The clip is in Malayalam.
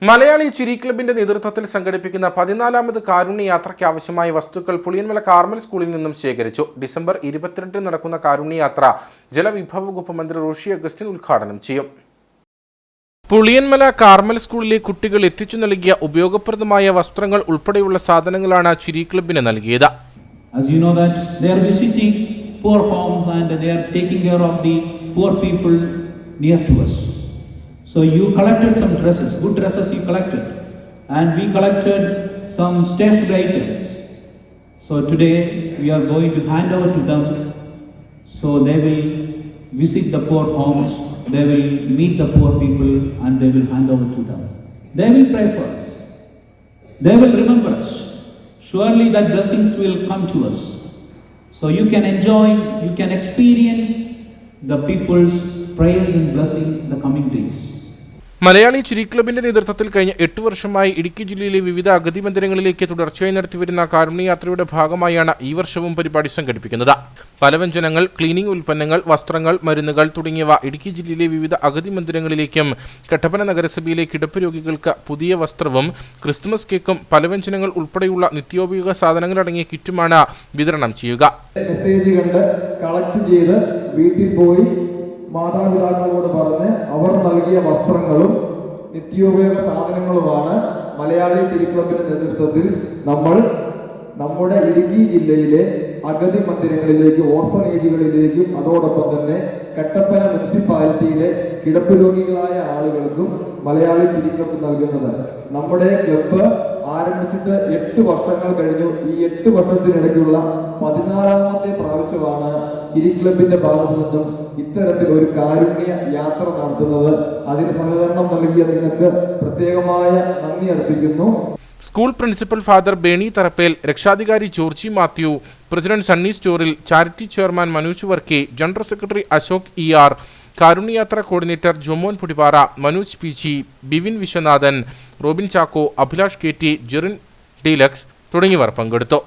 മലയാളി ചിരി ക്ലബിന്റെ നേതൃത്വത്തിൽ സംഘടിപ്പിക്കുന്ന 14ാമത് കാരുണ്യ യാത്രയ്ക്ക് ആവശ്യമായ വസ്തുക്കൾ പുളിയൻമല കാർമൽ സ്കൂളിൽ നിന്നും ശേഖരിച്ചു. ഡിസംബർ 22 നടക്കുന്ന കാരുണ്യ യാത്ര ജലവിഭവ വകുപ്പ് മന്ത്രി റോഷി അഗസ്റ്റിൻ ഉദ്ഘാടനം ചെയ്യും. പുളിയൻമല കാർമൽ സ്കൂളിലെ കുട്ടികൾ എത്തിച്ചു നൽകിയ ഉപയോഗപ്രദമായ വസ്ത്രങ്ങൾ ഉൾപ്പെടെയുള്ള സാധനങ്ങളാണ് ചിരി ക്ലബിന് നൽകിയത്. As you know that they are visiting poor homes and they are taking care of the poor people near to us. So you collected some dresses, good dresses you collected, and we collected some stationery items. So today we are going to hand over to them, so they will visit the poor homes, they will meet the poor people and they will hand over to them. They will pray for us, they will remember us. Surely that blessings will come to us. So you can enjoy, you can experience the people's prayers and blessings in the coming days. Malayali ചിരി ക്ലബിന്റെ നേതൃത്വത്തിൽ കഴിഞ്ഞ 8 വർഷമായി ഇടുക്കി ജില്ലയിലെ വിവിധ അഗതി മന്ദിരങ്ങളിലേക്ക് തുടർച്ചയായി നടത്തിവരുന്ന കാരുണ്യയാത്രയുടെ ഭാഗമായാണ് ഈ വർഷവും പരിപാടി സംഘടിപ്പിക്കുന്നത്. പലവ്യഞ്ജനങ്ങൾ, ക്ലീനിംഗ് ഉൽപ്പന്നങ്ങൾ, വസ്ത്രങ്ങൾ, മരുന്നുകൾ തുടങ്ങിയവ ഇടുക്കി ജില്ലയിലെ വിവിധ അഗതി മന്ദിരങ്ങളിലേക്കും കട്ടപ്പന നഗരസഭയിലെ കിടപ്പ് രോഗികൾക്ക് പുതിയ വസ്ത്രവും ക്രിസ്തുമസ് കേക്കും പലവ്യഞ്ജനങ്ങൾ ഉൾപ്പെടെയുള്ള നിത്യോപയോഗ സാധനങ്ങൾ അടങ്ങിയ കിറ്റുമാണ് വിതരണം ചെയ്യുക. മെസ്സേജുകൾ കളക്ട് ചെയ്ത് വീട്ടിൽ പോയി മാതാപിതാക്കളോട് പറഞ്ഞ് അവർ നൽകിയ വസ്ത്രങ്ങളും നിത്യോപയോഗ സാധനങ്ങളുമാണ് മലയാളി ചിരി ക്ലബിന്റെ നേതൃത്വത്തിൽ നമ്മൾ നമ്മുടെ ഇടുക്കി ജില്ലയിലെ അഗതി മന്ദിരങ്ങളിലേക്ക്, ഓർഫനേജുകളിലേക്കും അതോടൊപ്പം തന്നെ കട്ടപ്പന മുനിസിപ്പാലിറ്റിയിലെ കിടപ്പ് രോഗികളായ ആളുകൾക്കും മലയാളി ചിരി ക്ലബ് നൽകുന്നത്. നമ്മുടെ ക്ലബ്ബ് ആരംഭിച്ചിട്ട് 8 വർഷങ്ങൾ കഴിഞ്ഞു. ഈ 8 വർഷത്തിനിടയ്ക്കുള്ള 14ാമത്തെ പ്രാവശ്യമാണ് ചിരി ക്ലബിന്റെ ഭാഗത്തു നിന്നും ഇത്തരത്തിൽ ഒരു കാരുണ്യ യാത്ര നടത്തുന്നത്. അതിന് സഹകരണം നൽകിയ നിങ്ങൾക്ക് പ്രത്യേകമായ നന്ദി അർപ്പിക്കുന്നു. School principal father Bernie Tharappel, രക്ഷാധികാരി Georgie Mathew, president Sunny Storil, charity chairman Manoj Varkey, general secretary Ashok ER, കാരുണ്യയാത്ര coordinator Jomon Pudipara, Manoj PG, Bivin Viswanathan, Robin Chacko, Abhilash KT, Jerin deluxe തുടങ്ങിയവർ പങ്കെടുത്തു.